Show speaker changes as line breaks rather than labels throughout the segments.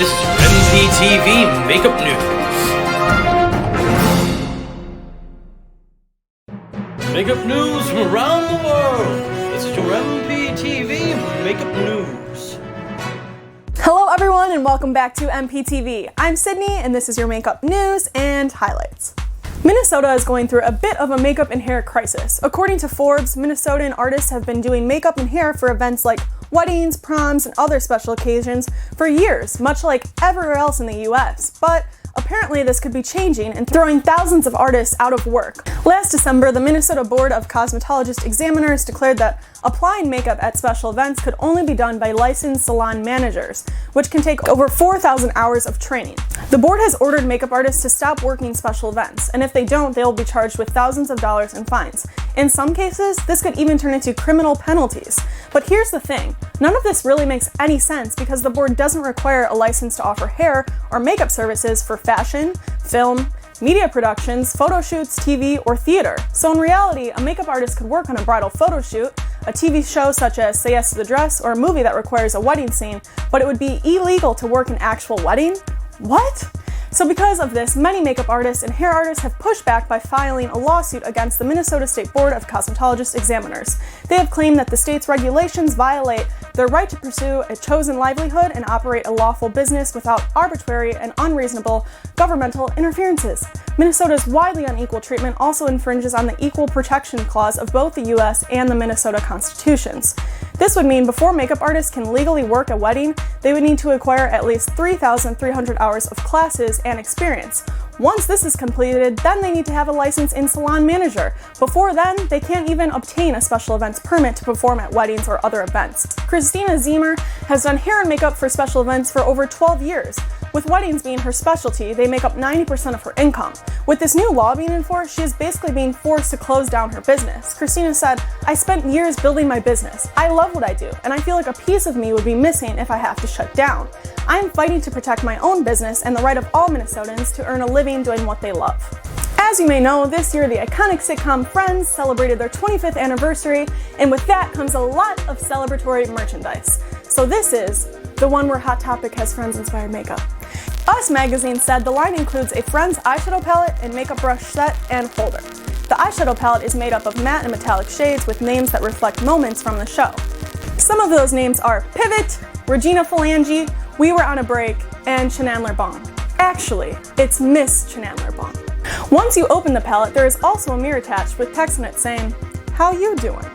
This is your MPTV Makeup News. Makeup news from around the world. This is your MPTV Makeup News.
Hello everyone and welcome back to MPTV. I'm Sydney and this is your makeup news and highlights. Minnesota is going through a bit of a makeup and hair crisis. According to Forbes, Minnesotan artists have been doing makeup and hair for events like weddings, proms, and other special occasions for years, much like everywhere else in the US. But apparently this could be changing and throwing thousands of artists out of work. Last December, the Minnesota Board of Cosmetologist Examiners declared that applying makeup at special events could only be done by licensed salon managers, which can take over 4,000 hours of training. The board has ordered makeup artists to stop working special events, and if they don't, they will be charged with thousands of dollars in fines. In some cases, this could even turn into criminal penalties. But here's the thing, none of this really makes any sense because the board doesn't require a license to offer hair or makeup services for fashion, film, media productions, photo shoots, TV, or theater. So in reality, a makeup artist could work on a bridal photo shoot, a TV show such as Say Yes to the Dress, or a movie that requires a wedding scene, but it would be illegal to work an actual wedding? What? So because of this, many makeup artists and hair artists have pushed back by filing a lawsuit against the Minnesota State Board of Cosmetologist Examiners. They have claimed that the state's regulations violate their right to pursue a chosen livelihood and operate a lawful business without arbitrary and unreasonable governmental interferences. Minnesota's widely unequal treatment also infringes on the Equal Protection Clause of both the US and the Minnesota constitutions. This would mean before makeup artists can legally work a wedding, they would need to acquire at least 3,300 hours of classes and experience. Once this is completed, then they need to have a license in salon manager. Before then, they can't even obtain a special events permit to perform at weddings or other events. Christina Ziemer has done hair and makeup for special events for over 12 years. With weddings being her specialty, they make up 90% of her income. With this new law being enforced, she is basically being forced to close down her business. Christina said, "I spent years building my business. I love what I do, and I feel like a piece of me would be missing if I have to shut down. I am fighting to protect my own business and the right of all Minnesotans to earn a living doing what they love." As you may know, this year the iconic sitcom Friends celebrated their 25th anniversary, and with that comes a lot of celebratory merchandise. So this is the one where Hot Topic has Friends-inspired makeup. Us Magazine said the line includes a Friends eyeshadow palette and makeup brush set and holder. The eyeshadow palette is made up of matte and metallic shades with names that reflect moments from the show. Some of those names are Pivot, Regina Phalange, We Were on a Break, and Chenandler Bong. Actually, it's Miss Chenandler Bong. Once you open the palette, there is also a mirror attached with text in it saying, "How you doing?"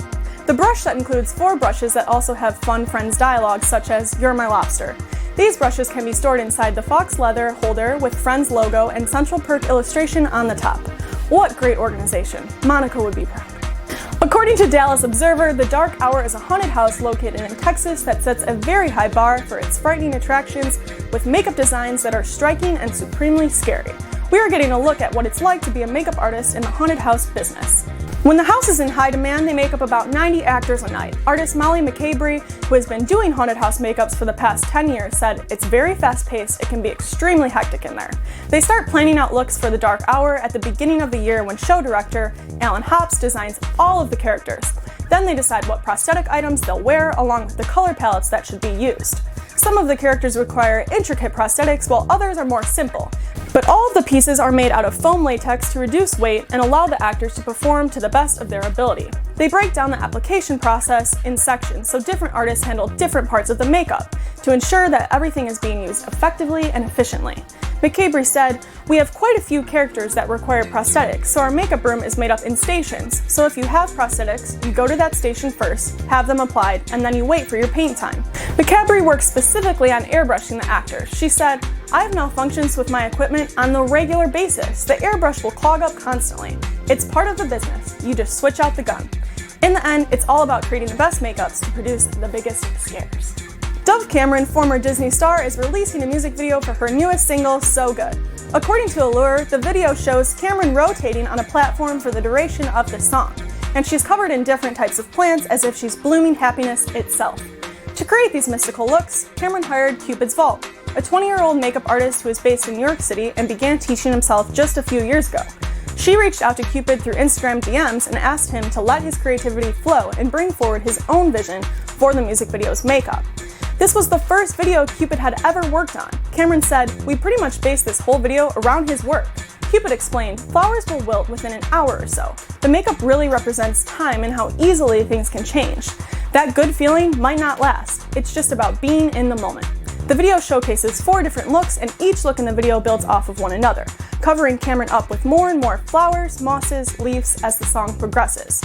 The brush set includes 4 brushes that also have fun Friends dialogue such as "You're my lobster." These brushes can be stored inside the fox leather holder with Friends logo and Central Perk illustration on the top. What great organization. Monica would be proud. According to Dallas Observer, the Dark Hour is a haunted house located in Texas that sets a very high bar for its frightening attractions with makeup designs that are striking and supremely scary. We are getting a look at what it's like to be a makeup artist in the haunted house business. When the house is in high demand, they make up about 90 actors a night. Artist Molly McCabery, who has been doing haunted house makeups for the past 10 years, said it's very fast-paced, it can be extremely hectic in there. They start planning out looks for the Dark Hour at the beginning of the year when show director Alan Hops designs all of the characters. Then they decide what prosthetic items they'll wear along with the color palettes that should be used. Some of the characters require intricate prosthetics while others are more simple. But all of the pieces are made out of foam latex to reduce weight and allow the actors to perform to the best of their ability. They break down the application process in sections so different artists handle different parts of the makeup to ensure that everything is being used effectively and efficiently. McCabery said, "We have quite a few characters that require prosthetics, so our makeup room is made up in stations. So if you have prosthetics, you go to that station first, have them applied, and then you wait for your paint time." McCabery works specifically on airbrushing the actors. She said, "I have malfunctions with my equipment on the regular basis. The airbrush will clog up constantly. It's part of the business. You just switch out the gun." In the end, it's all about creating the best makeups to produce the biggest scares. Dove Cameron, former Disney star, is releasing a music video for her newest single, So Good. According to Allure, the video shows Cameron rotating on a platform for the duration of the song, and she's covered in different types of plants as if she's blooming happiness itself. To create these mystical looks, Cameron hired Cupid's Vault, a 20-year-old makeup artist who is based in New York City and began teaching himself just a few years ago. She reached out to Cupid through Instagram DMs and asked him to let his creativity flow and bring forward his own vision for the music video's makeup. This was the first video Cupid had ever worked on. Cameron said, "We pretty much based this whole video around his work." Cupid explained, "Flowers will wilt within an hour or so. The makeup really represents time and how easily things can change. That good feeling might not last. It's just about being in the moment." The video showcases 4 different looks, and each look in the video builds off of one another, covering Cameron up with more and more flowers, mosses, leaves as the song progresses.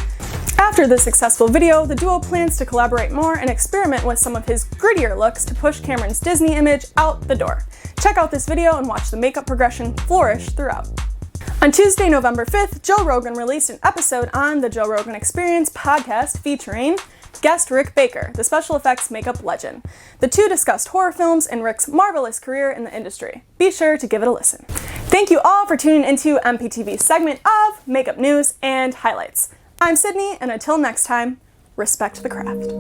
After the successful video, the duo plans to collaborate more and experiment with some of his grittier looks to push Cameron's Disney image out the door. Check out this video and watch the makeup progression flourish throughout. On Tuesday, November 5th, Joe Rogan released an episode on the Joe Rogan Experience podcast featuring guest Rick Baker, the special effects makeup legend. The two discussed horror films and Rick's marvelous career in the industry. Be sure to give it a listen. Thank you all for tuning into MPTV's segment of Makeup News and Highlights. I'm Sydney, and until next time, respect the craft.